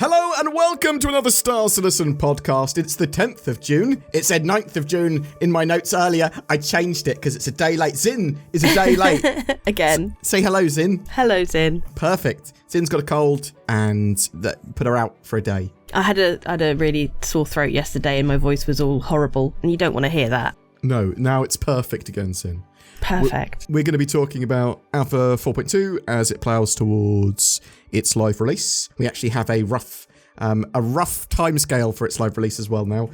Hello and welcome to another Star Citizen podcast. It's the 10th of June. It said 9th of June in my notes earlier. I changed it because it's a day late. Zin is a day late. Again. Say hello, Zin. Hello, Zin. Perfect. Zin's got a cold and that put her out for a day. I had a really sore throat yesterday and my voice was all horrible and you don't want to hear that. No, now it's perfect again, Zin. Perfect. We're going to be talking about Alpha 4.2 as it plows towards its live release. We actually have a rough timescale for its live release as well now.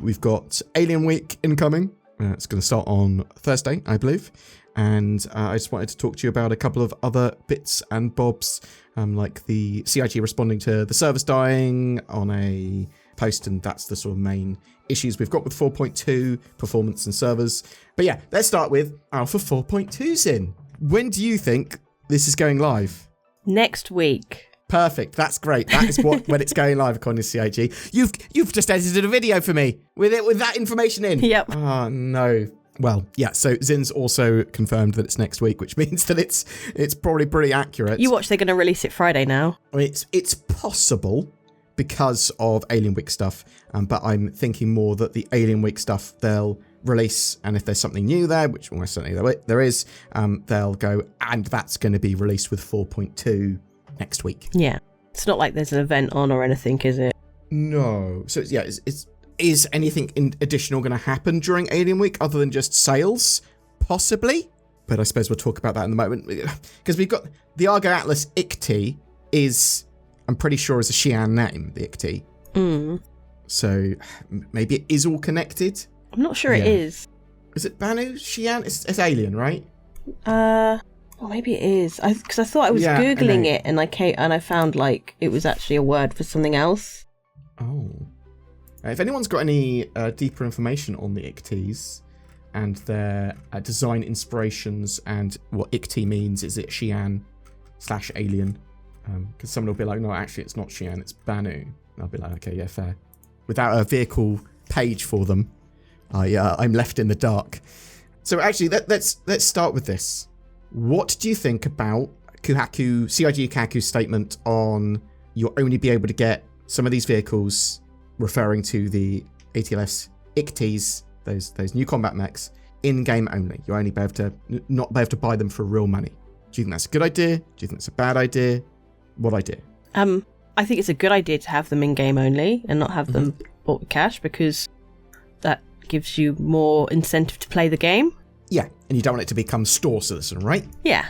We've got Alien Week incoming. It's going to start on Thursday, I believe. And I just wanted to talk to you about a couple of other bits and bobs, like the CIG responding to the servers dying on a post, and that's the sort of main issues we've got with 4.2 performance and servers. But yeah, let's start with Alpha 4.2's in. When do you think this is going live? Next week. Perfect. That's great. That is when it's going live, according to CIG. You've just edited a video for me with that information in. Yep. Oh no. Well, yeah. So Zin's also confirmed that it's next week, which means that it's probably pretty accurate. You watch, they're going to release it Friday now. I mean, it's possible because of Alien Week stuff, but I'm thinking more that the Alien Week stuff they'll release, and if there's something new there, which almost certainly there is, they'll go, and that's going to be released with 4.2 next week. Yeah. It's not like there's an event on or anything, is it? No. So, yeah, is anything additional going to happen during Alien Week other than just sales? Possibly. But I suppose we'll talk about that in a moment. Because we've got the Argo Atlas IKTI is, I'm pretty sure, is a Xi'an name, the IKTI. Mm. So maybe it is all connected. I'm not sure it is. Is it Banu? Xi'an? It's alien, right? Well, maybe it is. Because I thought I was Googling it and I found like it was actually a word for something else. Oh. If anyone's got any deeper information on the IKTIs and their design inspirations and what IKTI means, is it Xi'an/alien? Because someone will be like, no, actually it's not Xi'an, it's Banu. And I'll be like, okay, yeah, fair. Without a vehicle page for them, I'm left in the dark. So actually, let's start with this. What do you think about CIG Kohaku's statement on you'll only be able to get some of these vehicles, referring to the ATLS IKTIs, those new combat mechs, in-game only? You'll only not be able to buy them for real money. Do you think that's a good idea? Do you think it's a bad idea? What idea? I think it's a good idea to have them in-game only and not have them bought with cash, because that gives you more incentive to play the game. Yeah, and you don't want it to become Store Citizen, right? Yeah.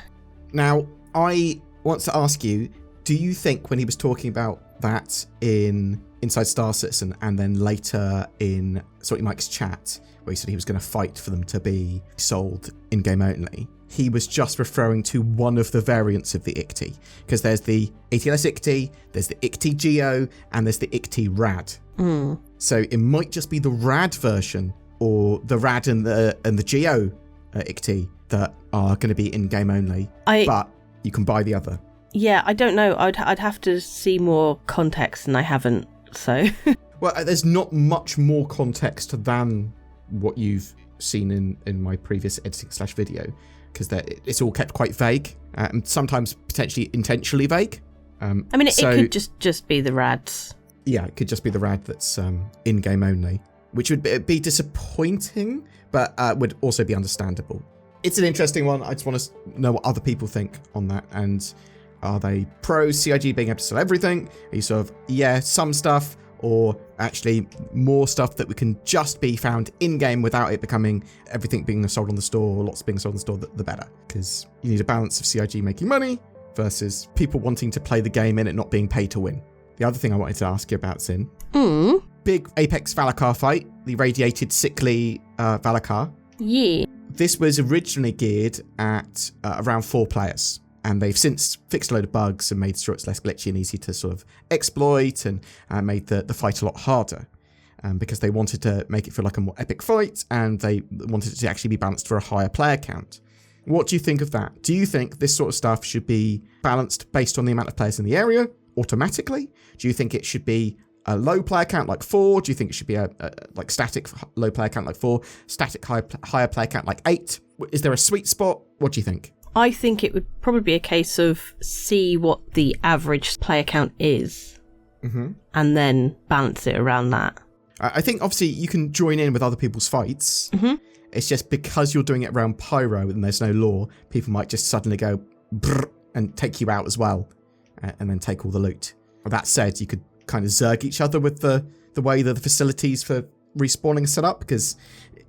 Now, I want to ask you, do you think when he was talking about that inside Star Citizen and then later in Salty Mike's chat, where he said he was going to fight for them to be sold in-game only, he was just referring to one of the variants of the IKTI? Because there's the ATLS IKTI, there's the IKTI Geo, and there's the IKTI Rad. Mm. So it might just be the Rad version, or the Rad and the Geo IKTI that are going to be in-game only, but you can buy the other. Yeah, I don't know. I'd have to see more context, and I haven't, so... Well, there's not much more context than what you've seen in my previous editing/video, because it's all kept quite vague, and sometimes potentially intentionally vague. I mean, it could just be the Rads. Yeah, it could just be the Rad that's in-game only, which would be disappointing, but would also be understandable. It's an interesting one. I just want to know what other people think on that, and are they pro CIG being able to sell everything? Are you sort of, yeah, some stuff, or actually more stuff that we can just be found in-game without it becoming everything being sold on the store, or lots being sold on the store, the better? Because you need a balance of CIG making money versus people wanting to play the game and it not being paid to win. The other thing I wanted to ask you about, Sin. Big Apex Valakkar fight, the radiated, sickly Valakkar. Yeah. This was originally geared at around 4 players, and they've since fixed a load of bugs and made sure it's less glitchy and easy to sort of exploit, and made the fight a lot harder, because they wanted to make it feel like a more epic fight, and they wanted it to actually be balanced for a higher player count. What do you think of that? Do you think this sort of stuff should be balanced based on the amount of players in the area automatically? Do you think it should be a low player count like 4? Do you think it should be a like static low player count like 4, static higher player count like 8? Is there a sweet spot? What do you think? I think it would probably be a case of see what the average player count is. and then balance it around that. I think obviously you can join in with other people's fights. It's just because you're doing it around pyro and there's no law, people might just suddenly go brrr and take you out as well, and then take all the loot. That said, you could kind of zerg each other with the way that the facilities for respawning are set up, because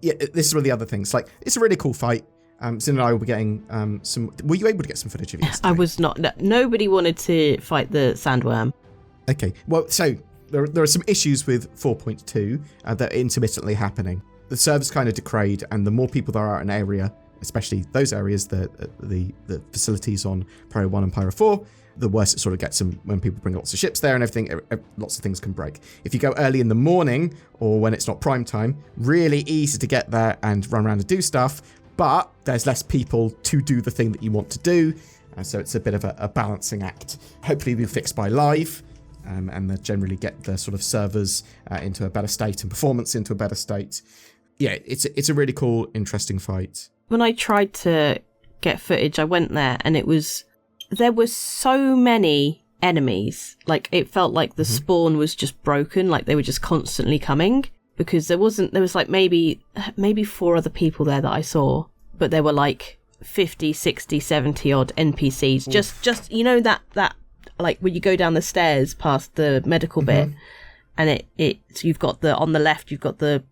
this is one of the other things. Like, it's a really cool fight. Zin and I will be getting some... Were you able to get some footage of it yesterday? I was not. No, nobody wanted to fight the sandworm. Okay, well, so there are some issues with 4.2 that are intermittently happening. The server's kind of decrayed, and the more people there are in an area, especially those areas, the facilities on Pyro 1 and Pyro 4, the worse it sort of gets when people bring lots of ships there and everything. Lots of things can break. If you go early in the morning or when it's not prime time, really easy to get there and run around and do stuff, but there's less people to do the thing that you want to do, so it's a bit of a balancing act. Hopefully it'll be fixed by live, and they generally get the sort of servers into a better state and performance into a better state. Yeah, it's a really cool, interesting fight. When I tried to get footage, I went there and there were so many enemies. Like, it felt like the spawn was just broken, like they were just constantly coming, because there was like maybe 4 other people there that I saw, but there were like 50, 60, 70 odd NPCs. Oof. Just you know that like when you go down the stairs past the medical bit, and you've got on the left, you've got the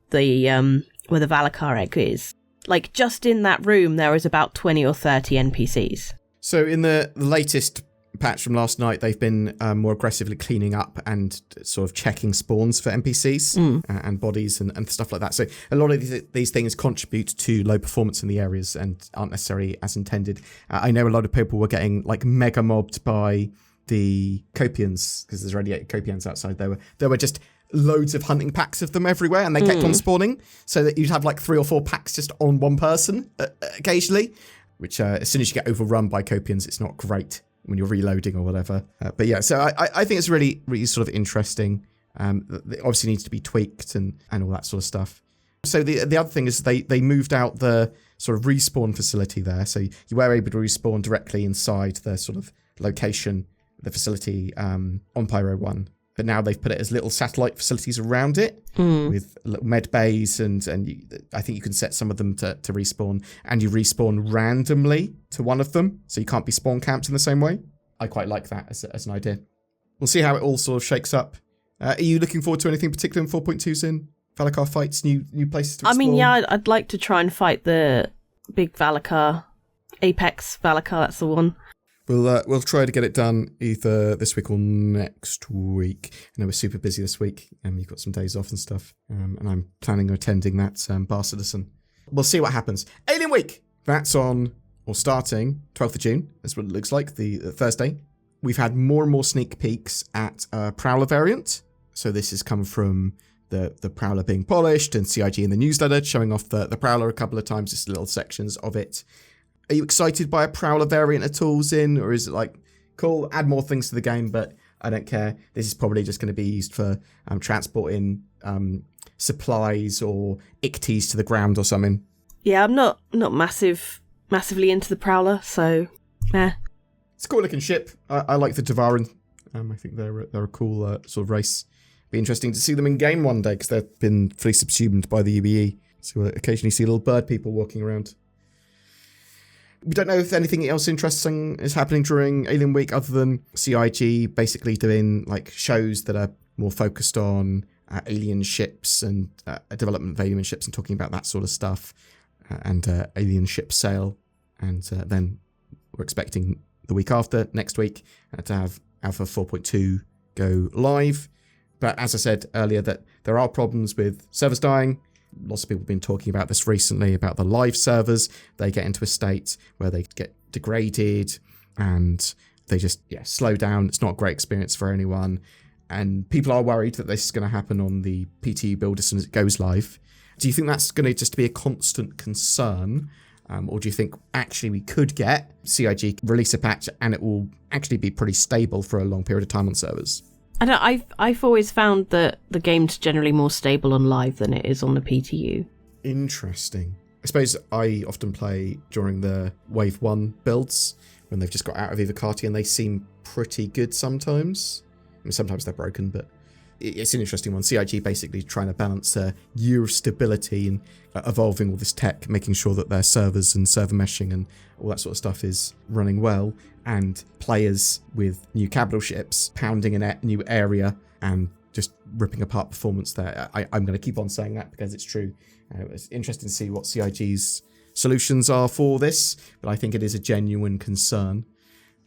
where the Valakkar egg is. Like, just in that room, there is about 20 or 30 NPCs. So in the latest patch from last night, they've been more aggressively cleaning up and sort of checking spawns for NPCs and bodies and stuff like that. So a lot of these things contribute to low performance in the areas and aren't necessarily as intended. I know a lot of people were getting like mega mobbed by the Copians, because there's already 8 Copians outside. There were just loads of hunting packs of them everywhere, and they kept on spawning, so that you'd have like 3 or 4 packs just on one person occasionally, which as soon as you get overrun by Copians, it's not great when you're reloading or whatever. But yeah, so I think it's really, really sort of interesting. It obviously needs to be tweaked and all that sort of stuff. So the other thing is they moved out the sort of respawn facility there, so you were able to respawn directly inside the sort of location, the facility on Pyro 1. But now they've put it as little satellite facilities around it with little med bays, and I think you can set some of them to respawn, and you respawn randomly to one of them, so you can't be spawn camped in the same way. I quite like that as an idea. We'll see how it all sort of shakes up. Are you looking forward to anything particular in 4.2's in Valakkar fights, new places to explore? I mean, yeah, I'd like to try and fight the big Valakkar, Apex Valakkar, that's the one. We'll try to get it done either this week or next week. I know we're super busy this week, and you've got some days off and stuff, and I'm planning on attending that Bar Citizen. We'll see what happens. Alien Week! That's on, or starting, 12th of June. That's what it looks like, the Thursday. We've had more and more sneak peeks at Prowler variant. So this has come from the Prowler being polished, and CIG in the newsletter showing off the Prowler a couple of times, just little sections of it. Are you excited by a Prowler variant at all, Zin? Or is it like, cool, add more things to the game, but I don't care. This is probably just going to be used for transporting supplies or IKTIs to the ground or something. Yeah, I'm not massively into the Prowler, so It's a cool looking ship. I like the Tavaran. I think they're a cool sort of race. Be interesting to see them in game one day, because they've been fully subsumed by the UBE. So we'll occasionally see little bird people walking around. We don't know if anything else interesting is happening during Alien Week other than CIG basically doing like shows that are more focused on alien ships and development of alien ships and talking about that sort of stuff, and alien ship sale. And then we're expecting the week after, next week, to have Alpha 4.2 go live. But as I said earlier, that there are problems with servers dying. Lots of people have been talking about this recently, about the live servers. They get into a state where they get degraded and they just slow down. It's not a great experience for anyone. And people are worried that this is going to happen on the PTU build as soon as it goes live. Do you think that's going to just be a constant concern? Or do you think actually we could get CIG release a patch and it will actually be pretty stable for a long period of time on servers? I've always found that the game's generally more stable on live than it is on the PTU. Interesting. I suppose I often play during the Wave 1 builds when they've just got out of IKTI, and they seem pretty good sometimes. I mean, sometimes they're broken, but it's an interesting one. CIG basically trying to balance a year of stability and evolving all this tech, making sure that their servers and server meshing and all that sort of stuff is running well, and players with new capital ships pounding a new area and just ripping apart performance there. I'm going to keep on saying that because it's true. It's interesting to see what CIG's solutions are for this, but I think it is a genuine concern.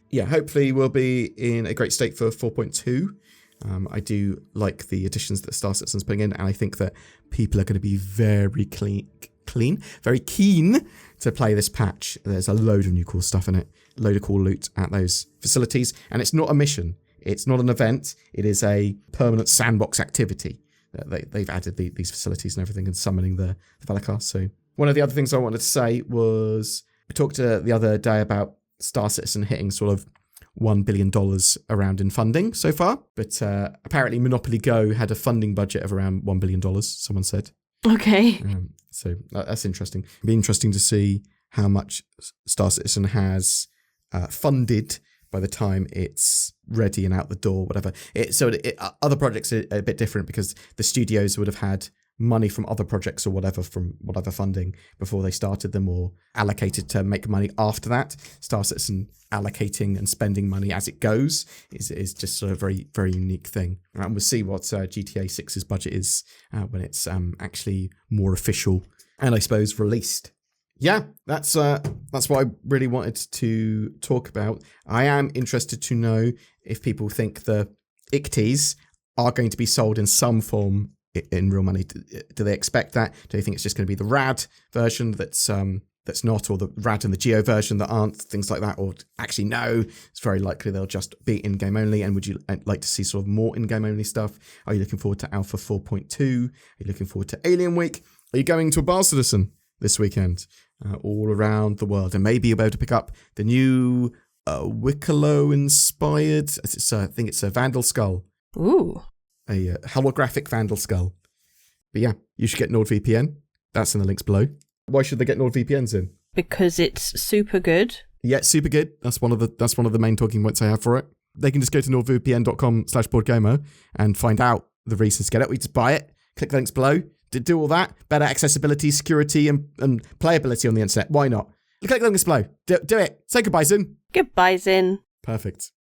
Yeah, hopefully we'll be in a great state for 4.2. I do like the additions that Star Citizen's putting in, and I think that people are going to be very very keen to play this patch. There's a load of new cool stuff in it, a load of cool loot at those facilities, and it's not a mission. It's not an event. It is a permanent sandbox activity. They've added these facilities and everything and summoning the Valakkar. So one of the other things I wanted to say was, we talked the other day about Star Citizen hitting sort of $1 billion around in funding so far, but apparently Monopoly Go had a funding budget of around $1 billion, someone said. Okay. So that's interesting. It'll be interesting to see how much Star Citizen has funded by the time it's ready and out the door, whatever. Other projects are a bit different because the studios would have had money from other projects or whatever, from whatever funding before they started them, or allocated to make money after that. Star Citizen allocating and spending money as it goes is just sort of a very, very unique thing. And we'll see what GTA 6's budget is when it's actually more official and I suppose released. Yeah, that's what I really wanted to talk about. I am interested to know if people think the IKTIs are going to be sold in some form in real money. Do they expect that? Do they think it's just going to be the RAD version that's not, or the RAD and the Geo version that aren't, things like that? Or actually, no, it's very likely they'll just be in-game only. And would you like to see sort of more in-game only stuff? Are you looking forward to Alpha 4.2? Are you looking forward to Alien Week? Are you going to a Bar Citizen this weekend? All around the world, and maybe you'll be able to pick up the new Wicklow-inspired, I think it's a Vandal Skull. Ooh. A holographic Vandal Skull. But yeah, you should get NordVPN. That's in the links below. Why should they get NordVPNs in? Because it's super good. Yeah, it's super good. That's one of the main talking points I have for it. They can just go to nordvpn.com/BoredGamer and find out the reasons to get it. We just buy it, click the links below. To do all that, better accessibility, security, and playability on the internet. Why not? Click the links below. Do it. Say goodbye, Zin. Goodbye, Zin. Perfect.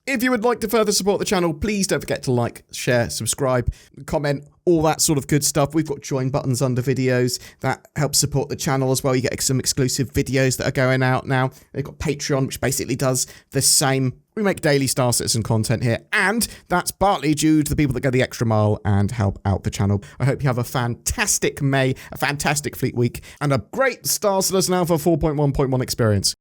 If you would like to further support the channel, please don't forget to like, share, subscribe, comment, all that sort of good stuff. We've got join buttons under videos that help support the channel as well. You get some exclusive videos that are going out now. They've got Patreon, which basically does the same. We make daily Star Citizen content here, and that's partly due to the people that go the extra mile and help out the channel. I hope you have a fantastic May, a fantastic Fleet Week, and a great Star Citizen Alpha 4.1.1 experience.